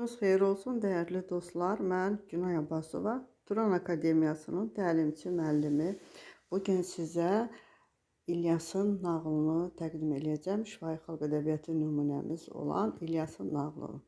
Xeyir olsun, dəyərli dostlar. Mən Günay Abbasova, Turan Akademiyasının təlimçi müəllimi. Bugün sizə İlyasın nağılını təqdim edəcəm. Şifahi xalq ədəbiyyatı nümunəmiz olan İlyasın nağılı.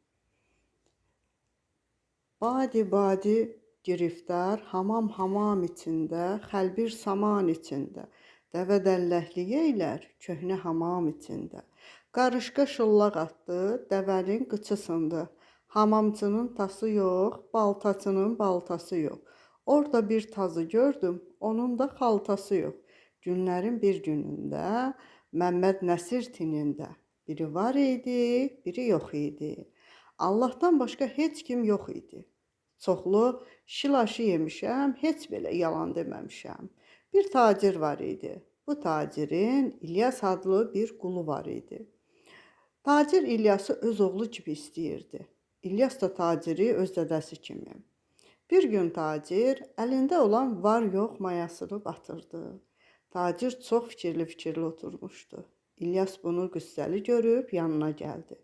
Badi giriftar, hamam içində, xəlbir saman içində, dəvə dəlləkliyə ilər köhnə hamam içində. Qarışqa şıllaq atdı, dəvənin qıçı sındı. Hamamçının tası yox, baltaçının baltası yox. Orada bir tazı gördüm, onun da xaltası yox. Günlərin bir günündə Məmməd Nəsir tinində biri var idi, biri yox idi. Allahdan başqa heç kim yox idi. Çoxlu şilaşı yemişəm, heç belə yalan deməmişəm. Bir tacir var idi. Bu tacirin İlyas adlı bir qulu var idi. Tacir İlyası öz oğlu kimi istəyirdi. İlyas da taciri öz dədəsi kimi. Bir gün tacir əlində olan var-yox mayasını batırdı. Tacir çox fikirli oturmuşdu. İlyas bunu qüssəli görüb yanına gəldi.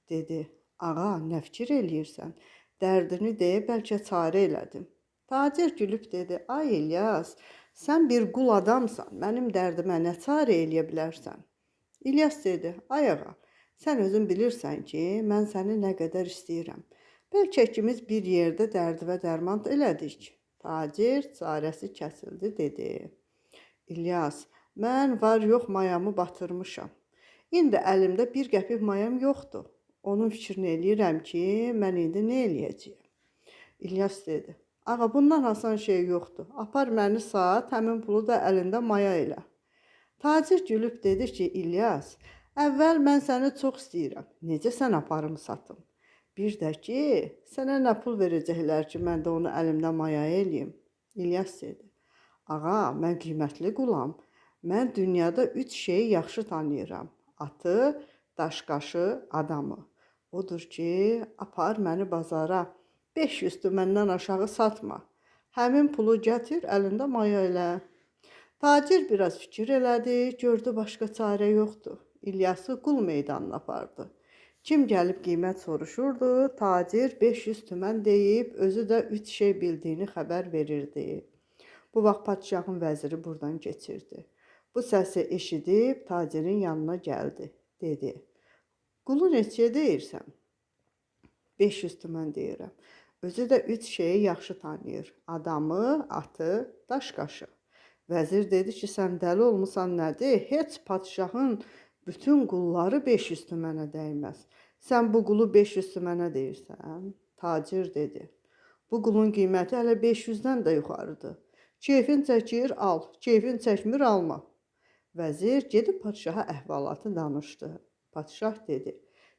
Dedi, ağa, nə fikir eləyirsən? Dərdini deyə bəlkə çarə elədim. Tacir gülüb dedi, ay İlyas, sən bir qul adamsan, mənim dərdimə nə çarə eləyə bilərsən? İlyas dedi, ay ağa, sən özün bilirsən ki, mən səni nə qədər istəyirəm. Bəlkə ikimiz bir yerdə dərdivə dərman elədik. Tacir çarəsi kəsildi, dedi. İlyas, mən var-yox mayamı batırmışam. İndi əlimdə bir qəpik mayam yoxdur. Onun fikrini eləyirəm ki, mən indi nə eləyəcəyim? İlyas dedi, ağa, bundan asan şey yoxdur. Apar məni sat, həmin pulu da əlində maya elə. Tacir gülüb dedi ki, İlyas, əvvəl mən səni çox istəyirəm. Necə sən aparım satım? Bir də ki, sənə nə pul verəcəklər ki, mən də onu əlimdə maya eləyim? İlyas dedi, ağa, mən qiymətli qulam. Mən dünyada 3 şeyi yaxşı tanıyıram. Atı, daşqaşı, adamı. Odur ki, apar məni bazara. 500 tüməndən aşağı satma. Həmin pulu gətir, əlində maya elə. Tacir biraz fikir elədi, gördü başqa çarə yoxdur. İlyası qul meydanına apardı. Kim gəlib qiymət soruşurdu, tacir 500 tümən deyib, özü də 3 şey bildiyini xəbər verirdi. Bu vaxt padişahın vəziri buradan keçirdi. Bu səsi eşidib tacirin yanına gəldi. Dedi, qulu neçəyə deyirsən? 500 tümən deyirəm. Özü də 3 şeyi yaxşı tanıyır. Adamı, atı, daşqaşı. Vəzir dedi ki, sən dəli olmusan nədir? Heç padişahın bütün qulları 500 tümənə dəyməz. Sən bu qulu 500 tümənə deyirsən? Tacir dedi. Bu qulun qiyməti hələ 500-dən də yuxarıdır. Keyfin çəkir, al. Keyfin çəkmir, alma. Vəzir gedib padişaha əhvalatı danışdı. Padişah dedi,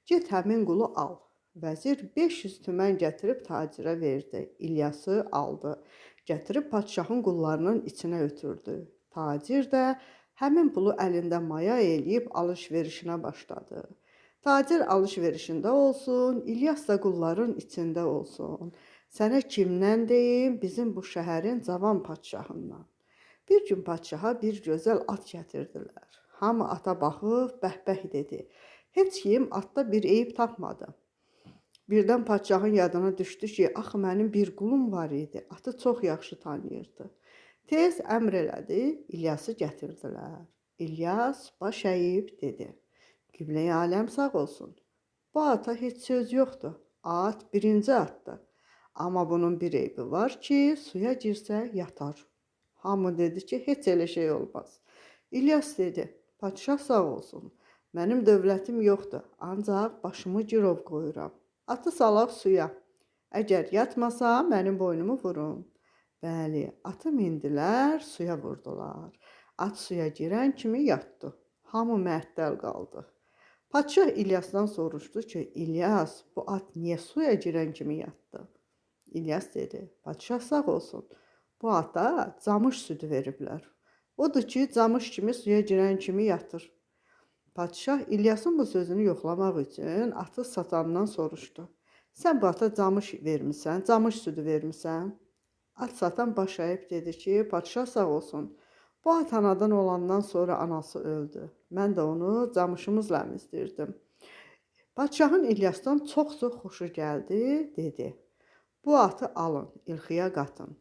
get həmin qulu al. Vəzir 500 tümən gətirib tacirə verdi. İlyası aldı. Gətirib padişahın qullarının içinə ötürdü. Tacir də həmin pulu əlində maya eləyib alış-verişinə başladı. Tacir alış-verişində olsun, İlyas da qulların içində olsun. Sənə kimdən deyim? Bizim bu şəhərin cavan padişahından. Bir gün padişaha bir gözəl at gətirdilər. Hamı ata baxıb bəhbəh dedi. Heç kim atda bir eyib tapmadı. Birdən padişahın yadına düşdü ki, axı mənim bir qulum var idi, atı çox yaxşı tanıyırdı. Tez əmr elədi, İlyası gətirdilər. İlyas baş əyib dedi, Qiblə-i aləm sağ olsun. Bu ata heç söz yoxdur, at birinci atdır. Amma bunun bir eybi var ki, suya girsə yatar. Hamı dedi ki, heç elə şey olmaz. İlyas dedi, padişah sağ olsun, mənim dövlətim yoxdur, ancaq başımı girov qoyuram. Atı salaq suya. Əgər yatmasa, mənim boynumu vurun. Bəli, atı mindilər, suya vurdular. At suya girən kimi yatdı. Hamı məəttəl qaldı. Padişah İlyasdan soruşdu ki, İlyas, bu at niyə suya girən kimi yatdı? İlyas dedi, padişah sağ olsun. Bu ata camış südü veriblər. Odur ki, camış kimi suya girən kimi yatır. Padişah İlyasın bu sözünü yoxlamaq üçün atı satandan soruşdu. Sən bu ata camış vermisən, camış südü vermisən? At satan baş əyib dedi ki, padişah sağ olsun. Bu at anadan olandan sonra anası öldü. Mən də onu camışımızla əmizdirdim. Padşahın İlyasdan çox-çox xoşu gəldi, dedi: "Bu atı alın, ilxiyə qatın.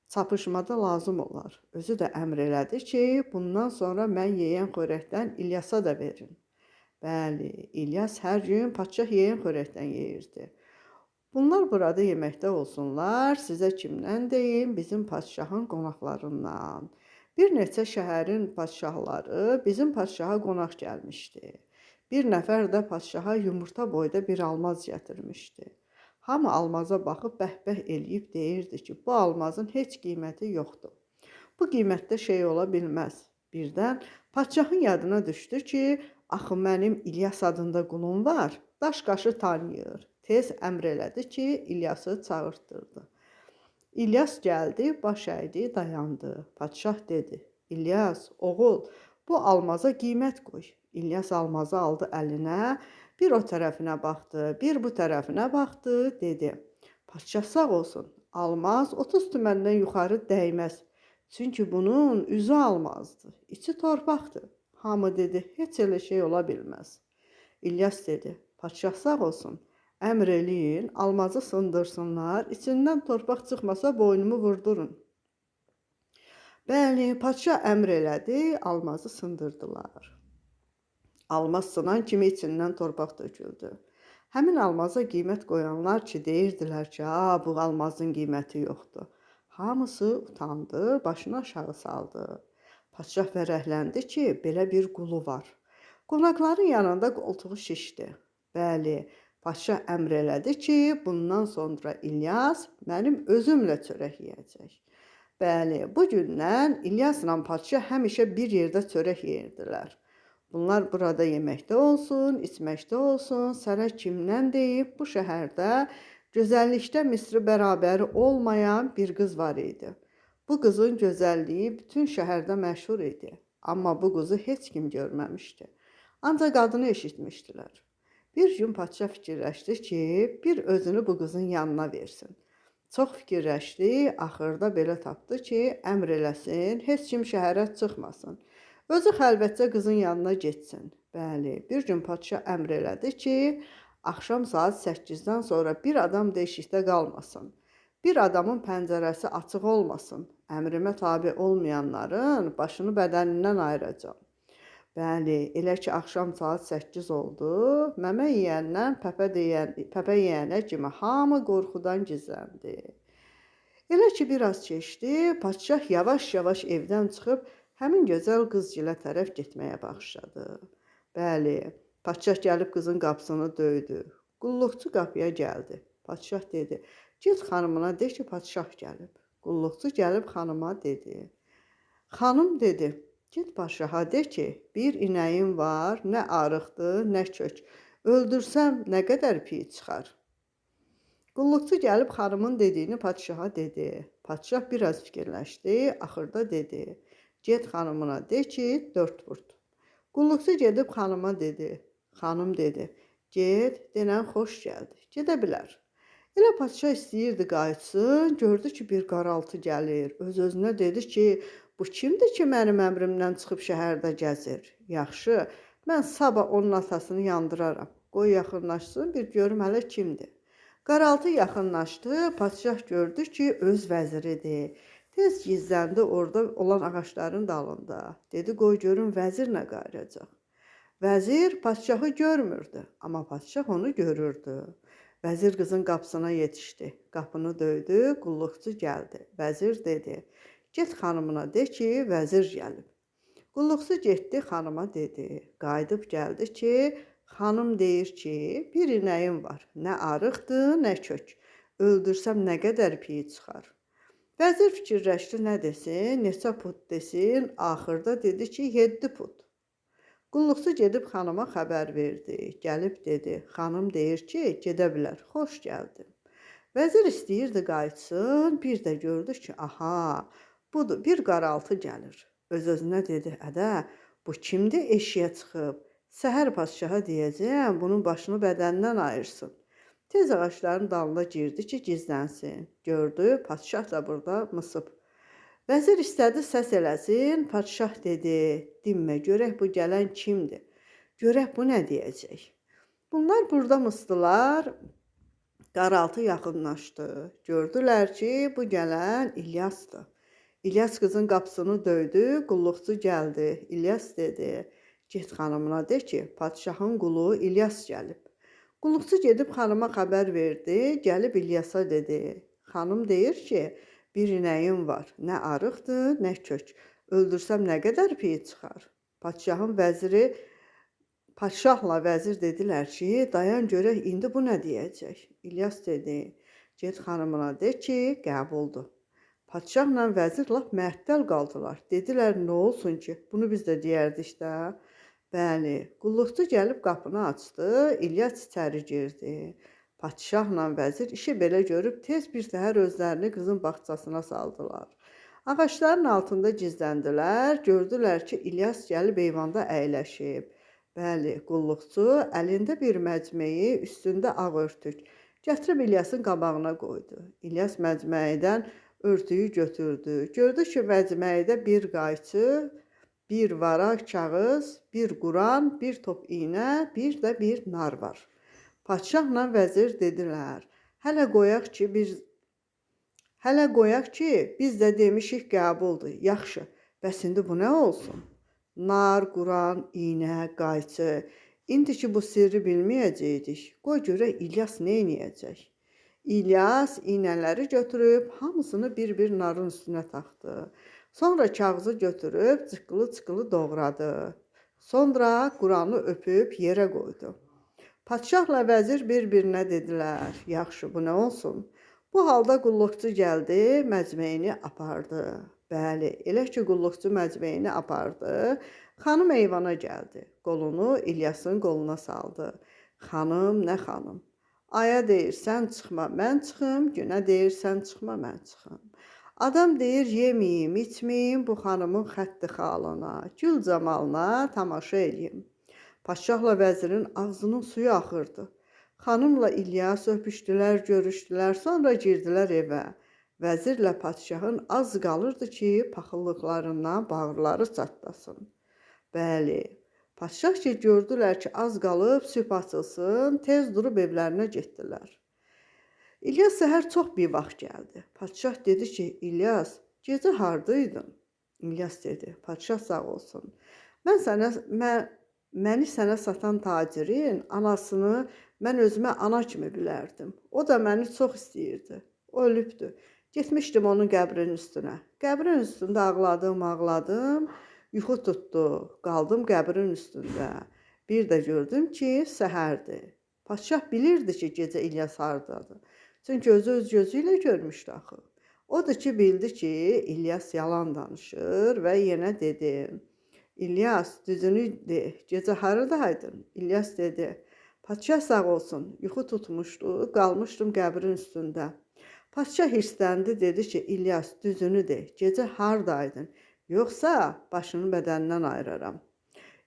Çapışmada lazım olar." Özü də əmr elədi ki, bundan sonra mən yeyən xörəkdən İlyasa da verin. Bəli, İlyas hər gün padşah yeyən xörəkdən yeyirdi. Bunlar burada yeməkdə olsunlar, sizə kimdən deyim, bizim padşahın qonaqlarından. Bir neçə şəhərin padşahları bizim padşaha qonaq gəlmişdi. Bir nəfər də padşaha yumurta boyda bir almaz gətirmişdi. Hamı almaza baxıb bəhbəh eləyib deyirdi ki, bu almazın heç qiyməti yoxdur. Bu qiymətdə şey ola bilməz. Birdən padşahın yadına düşdü ki, axı mənim İlyas adında qulum var, daş qaşı tanıyır. Tez əmr elədi ki, İlyası çağırtdırdı. İlyas gəldi, baş əydi, dayandı. Padşah dedi: "İlyas, oğul, bu almaza qiymət qoy." İlyas almazı aldı əlinə, bir o tərəfinə baxdı, bir bu tərəfinə baxdı, dedi: "Padşah sağ olsun, almaz 30 tüməndən yuxarı dəyməz. Çünki bunun üzü almazdır, içi torpaqdır." Hamı dedi: "Heç elə şey ola bilməz." İlyas dedi: "Padşah sağ olsun, əmr eləyin, almazı sındırsınlar, içindən torpaq çıxmasa boynumu vurdurun." Bəli, padşah əmr elədi, almazı sındırdılar. Almaz sınan kimi içindən torpaq töküldü. Həmin almaza qiymət qoyanlar ki, deyirdilər ki, bu almazın qiyməti yoxdur. Hamısı utandı, başını aşağı saldı. Padşah fərəhləndi ki, belə bir qulu var. Qonaqların yanında qoltuğu şişdi. Bəli, padşah əmr elədi ki, bundan sonra İlyas mənim özümlə çörək yeyəcək. Bəli, bu gündən İlyasla padşah həmişə bir yerdə çörək yeyirdilər. Bunlar burada yeməkdə olsun, içməkdə olsun, sənə kimdən deyib, bu şəhərdə gözəllikdə misri bərabəri olmayan bir qız var idi. Bu qızın gözəlliyi bütün şəhərdə məşhur idi. Amma bu qızı heç kim görməmişdi. Ancaq adını eşitmişdilər. Bir gün padşah fikirləşdi ki, bir özünü bu qızın yanına versin. Çox fikirləşdi, axırda belə tapdı ki, əmr eləsin, heç kim şəhərə çıxmasın. Özü xəlvətcə qızın yanına getsin. Bəli, bir gün padşah əmr elədi ki, axşam saat 8-dən sonra bir adam deşikdə qalmasın. Bir adamın pəncərəsi açıq olmasın. Əmrimə tabe olmayanların başını bədənindən ayıracağam. Bəli, elə ki, axşam saat 8 oldu, məmə yeyəndən pəpə yeyənə kimi hamı qorxudan gizləndi. Elə ki, biraz keçdi, padşah yavaş-yavaş evdən çıxıb, həmin gözəl qızgilə tərəf getməyə başladı. Bəli, padşah gəlib qızın qapısını döydü. Qulluqçu qapıya gəldi. Padşah dedi: "Get xanımına de ki, padşah gəlib." Qulluqçu gəlib xanıma dedi. Xanım dedi: "Get padşaha de ki, bir inəyim var, nə arıqdır, nə kök. Öldürsəm nə qədər piy çıxar." Qulluqçu gəlib xanımın dediyini padşaha dedi. Padşah biraz fikirləşdi, axırda dedi: "Get xanımına de ki, 4 vurd." Qulluqçu gedib xanıma dedi. Xanım dedi: "Get, denən xoş gəldi, gedə bilər." Elə padşah istəyirdi qayıtsın, gördü ki, bir qaraltı gəlir. Öz-özünə dedi ki, bu kimdir ki, mənim əmrimdən çıxıb şəhərdə gəzir? Yaxşı, mən sabah onun atasını yandıraram. Qoy yaxınlaşsın, bir görüm hələ kimdir. Qaraltı yaxınlaşdı, padşah gördü ki, öz vəziridir. Tez gizləndi orada olan ağaçların dalında. Dedi, qoy görün vəzir nə qayıracaq. Vəzir padşahı görmürdü, amma padşah onu görürdü. Vəzir qızın qapısına yetişdi. Qapını döydü, qulluqçu gəldi. Vəzir dedi: "Get xanımına de ki, vəzir gəlib." Qulluqçu getdi, xanıma dedi. Qayıdıb gəldi ki, xanım deyir ki, bir inəyim var. Nə arıqdır, nə kök. Öldürsəm nə qədər piy çıxar. Vəzir fikirləşdi, nə desin, neçə put desin, axırda dedi ki, 7 put. Qulluqçu gedib xanıma xəbər verdi. Gəlib dedi, xanım deyir ki, gedə bilər, xoş gəldi. Vəzir istəyirdi qayıtsın, bir də gördü ki, aha, budur, bir qaraltı gəlir. Öz-özünə dedi, ədə, bu kimdir eşiyə çıxıb? Səhər padşaha deyəcəm, bunun başını bədənindən ayırsın. Tez ağaçların dalına girdi ki, gizlənsin. Gördü, padşah da burada mısıb. Vəzir istədi səs eləsin, padşah dedi, dinmə, görək bu gələn kimdir? Görək bu nə deyəcək? Bunlar burada mıstılar. Qaraltı yaxınlaşdı. Gördülər ki, bu gələn İlyasdır. İlyas qızın qapısını döydü, qulluqçu gəldi. İlyas dedi, get xanımına de ki, padşahın qulu İlyas gəlib. Qulluqçu gedib xanıma xəbər verdi, gəlib İlyasa dedi. Xanım deyir ki, bir inəyim var, nə arıqdır, nə kök. Öldürsəm nə qədər piy çıxar? Padşahla vəzir dedilər ki, dayan görək indi bu nə deyəcək. İlyas dedi, get xanımına de ki, qəbuldur. Padşahla vəzir lap məəttəl qaldılar. Dedilər, nə olsun ki, bunu biz də deyərdik də. Bəli, qulluqçu gəlib qapını açdı, İlyas içəri girdi. Padşahla vəzir işi belə görüb tez bir səhər özlərini qızın bağçasına saldılar. Ağacların altında gizləndilər, gördülər ki, İlyas gəlib eyvanda əyləşib. Bəli, qulluqçu əlində bir məcmeyi, üstündə ağ örtük gətirib İlyasın qabağına qoydu. İlyas məcməydən örtüyü götürdü. Gördü ki, məcməyidə bir qayçı, bir varaq kağız, bir Quran, bir top iynə, bir də bir nar var. Padşahla vəzir dedilər, hələ qoyaq ki, biz də demişik qəbuldur, yaxşı, bəs indi bu nə olsun? Nar, Quran, iynə, qayçı. İndi ki bu sirri bilməyəcəkdik. Qoy görək İlyas nə edəcək? İlyas iynələri götürüb hamısını bir-bir narın üstünə taxdı. Sonra kağızı götürüb çıqqılı-çıqqılı doğradı. Sonra Quranı öpüb yerə qoydu. Padşahla vəzir bir-birinə dedilər, yaxşı bu nə olsun? Bu halda qulluqçu gəldi, məcmeyini apardı. Bəli, elə ki qulluqçu məcmeyini apardı, xanım eyvana gəldi. Qolunu İlyasın qoluna saldı. Xanım, nə xanım? Aya deyirsən çıxma, mən çıxım, günə deyirsən çıxma, mən çıxım. Adam deyir, yeməyim, içməyim bu xanımın xətti xalına, gül camalına tamaşa eləyim. Padşahla vəzirin ağzının suyu axırdı. Xanımla İlyas öpüşdülər, görüşdülər, sonra girdilər evə. Vəzirlə padşahın az qalırdı ki, paxıllıqlarından bağırları çatlasın. Bəli, padşah ki, gördülər ki, az qalıb sübh açılsın, tez durub evlərinə getdilər. İlyas səhər çox bir vaxt gəldi. Padşah dedi ki, İlyas, gecə hardaydın? İlyas dedi, padşah sağ olsun. Məni sənə satan tacirin anasını mən özümə ana kimi bilərdim. O da məni çox istəyirdi. O ölübdü. Getmişdim onun qəbrinin üstünə. Qəbrin üstündə ağladım, yuxu tutdu, qaldım qəbrin üstündə. Bir də gördüm ki, səhərdir. Padşah bilirdi ki, gecə İlyas hardadır. Çünki özü öz gözü ilə görmüşdü axı. Odur ki, bildi ki, İlyas yalan danışır və yenə dedi, İlyas, düzünü de, gecə haradaydın? İlyas dedi, padşah sağ olsun, yuxu tutmuşdu, qalmışdım qəbrin üstündə. Padşah hirsləndi, dedi ki, İlyas, düzünü de, gecə hardaydın? Yoxsa başını bədəndən ayıraram.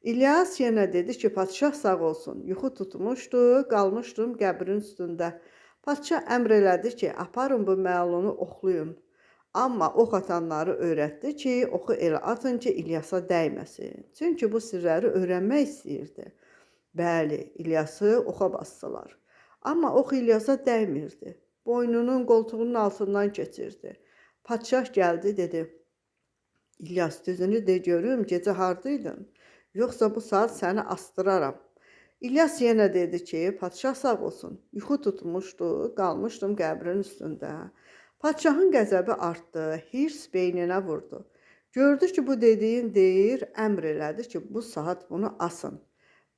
İlyas yenə dedi ki, padşah sağ olsun, yuxu tutmuşdu, qalmışdım qəbrin üstündə. Padşah əmr elədi ki, aparın bu məlunu oxlayın. Amma ox atanları öyrətdi ki, oxu elə atın ki, İlyasa dəyməsin. Çünki bu sirləri öyrənmək istəyirdi. Bəli, İlyası oxa basdılar. Amma ox İlyasa dəymirdi. Boynunun, qoltuğunun altından keçirdi. Padşah gəldi, dedi, İlyas, düzünü de görüm, gecə hardaydın? Yoxsa bu saat səni astıraram. İlyas yenə dedi ki, padşah sağ olsun, yuxu tutmuşdu, qalmışdım qəbrin üstündə. Padşahın qəzəbi artdı, hirs beyninə vurdu. Gördü ki, bu dediyin deyir, əmr elədi ki, bu saat bunu asın.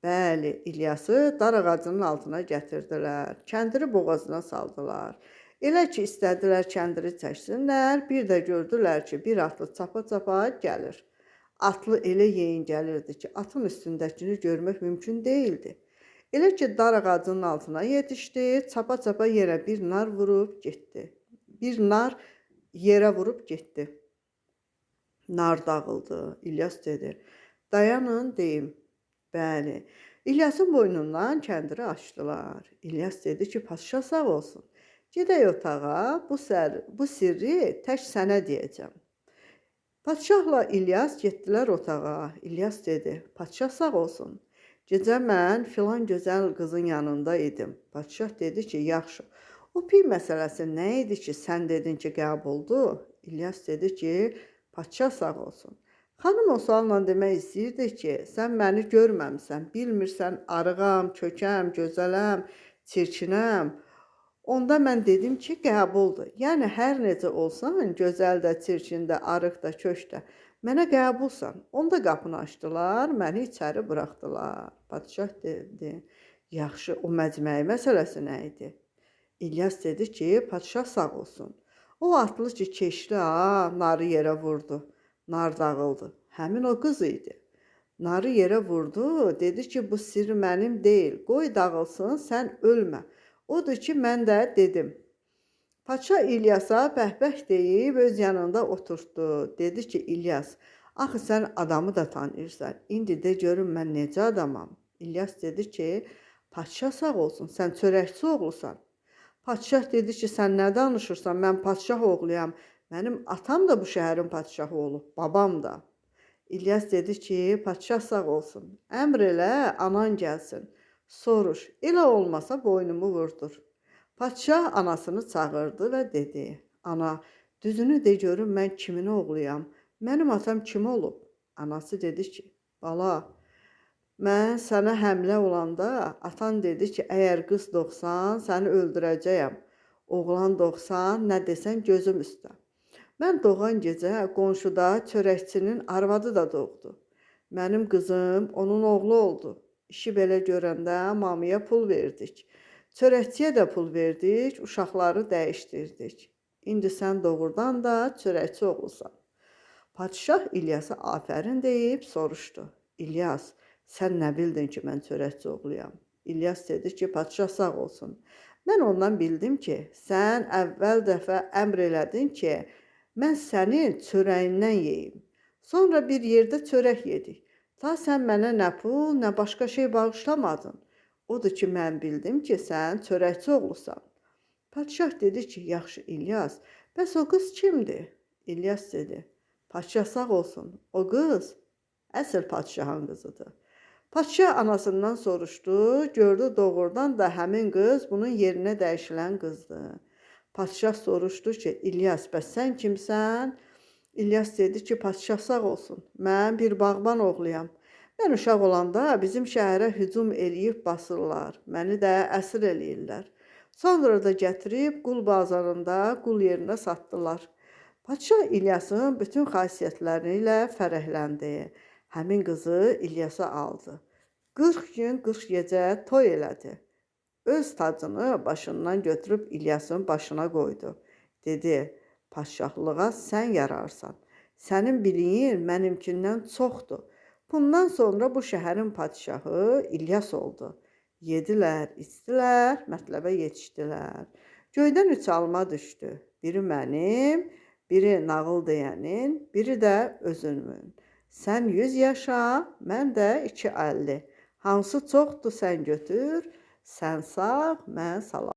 Bəli, İlyası dar ağacının altına gətirdilər, kəndiri boğazına saldılar. Elə ki, istədilər kəndiri çəksinlər, bir də gördülər ki, bir atlı çapa-çapa gəlir. Atlı elə yeyin gəlirdi ki, atın üstündəkini görmək mümkün deyildi. Elə ki, dar ağacının altına yetişdi, çapa-çapa yerə bir nar vurub getdi. Bir nar yerə vurub getdi. Nar dağıldı. İlyas dedi, dayanın, deyim. Bəli, İlyasın boynundan kəndiri açdılar. İlyas dedi ki, padşah sağ olsun. Gedək otağa, bu sirri tək sənə deyəcəm. Padşahla İlyas getdilər otağa. İlyas dedi, padşah sağ olsun. Gecə mən filan gözəl qızın yanında idim. Padşah dedi ki, yaxşı. O pi məsələsi nə idi ki, sən dedin ki, qəbuldur? İlyas dedi ki, padşah sağ olsun. Xanım o sualla demək istəyirdi ki, sən məni görməmisən, bilmirsən arığam, kökəm, gözələm, çirkinəm. Onda mən dedim ki, qəbuldur. Yəni hər necə olsan, gözəl də, çirkin də, arıq da, kök də, mənə qəbulsan. Onda qapını açdılar, məni içəri buraxdılar. Padşah dedi, yaxşı, o məcməyi məsələsi nə idi? İlyas dedi ki, padşah sağ olsun. O atlı ki, keçdi, narı yerə vurdu. Nar dağıldı. Həmin o qız idi. Narı yerə vurdu, dedi ki, bu sir mənim deyil. Qoy dağılsın, sən ölmə. Odur ki, mən də dedim. Padşah İlyasa bəhbəh deyib öz yanında oturtdu. Dedi ki, İlyas, axı sən adamı da tanıyırsan. İndi de görün mən necə adamam. İlyas dedi ki, padşah sağ olsun, sən çörəkçi oğlusan. Padşah dedi ki, sən nə danışırsan, mən padşah oğluyam. Mənim atam da bu şəhərin padşahı olub, babam da. İlyas dedi ki, padşah sağ olsun. Əmr elə, anan gəlsin. Soruş, elə olmasa boynumu vurdur. Padşah anasını çağırdı və dedi, ana, düzünü de görüm mən kimin oğluyam, mənim atam kim olub? Anası dedi ki, bala, mən sənə həmlə olanda atan dedi ki, əgər qız doğsan, səni öldürəcəyəm. Oğlan doğsan, nə desən gözüm üstə. Mən doğan gecə qonşuda çörəkçinin arvadı da doğdu. Mənim qızım onun oğlu oldu. İşi belə görəndə mamıya pul verdik. Çörəkçiyə də pul verdik, uşaqları dəyişdirdik. İndi sən doğrudan da çörəkçi oğlusan. Padşah İlyasa afərin deyib soruşdu. İlyas, sən nə bildin ki, mən çörəkçi oğluyam? İlyas dedi ki, padşah sağ olsun. Mən ondan bildim ki, sən əvvəl dəfə əmr elədin ki, mən sənin çörəyindən yeyim. Sonra bir yerdə çörək yedik. Ta sən mənə nə pul, nə başqa şey bağışlamadın. Odur ki, mən bildim ki, sən çörəkçi oğlusan. Padşah dedi ki, yaxşı İlyas, bəs o qız kimdir? İlyas dedi, padşah sağ olsun, o qız əsl padşahın qızıdır. Padşah anasından soruşdu, gördü doğrudan da həmin qız bunun yerinə dəyişilən qızdır. Padşah soruşdu ki, İlyas, bəs sən kimsən? İlyas dedi ki, padşah sağ olsun, mən bir bağban oğluyam. Mən uşaq olanda bizim şəhərə hücum eləyib basırlar, məni də əsir eləyirlər. Sonra da gətirib qul bazarında qul yerinə satdılar. Padşah İlyasın bütün xasiyyətləri ilə fərəhləndi. Həmin qızı İlyasa aldı. 40 gün 40 gecə toy elədi. Öz tacını başından götürüb İlyasın başına qoydu. Dedi, padşahlığa sən yararsan. Sənin biliyin mənimkindən çoxdur. Bundan sonra bu şəhərin padşahı İlyas oldu. Yedilər, içdilər, mətləbə yetişdilər. Göydən 3 alma düşdü. Biri mənim, biri nağıl deyənin, biri də özünün. Sən 100 yaşa, mən də 250. Hansı çoxdur sən götür, sən sağ, mən salam.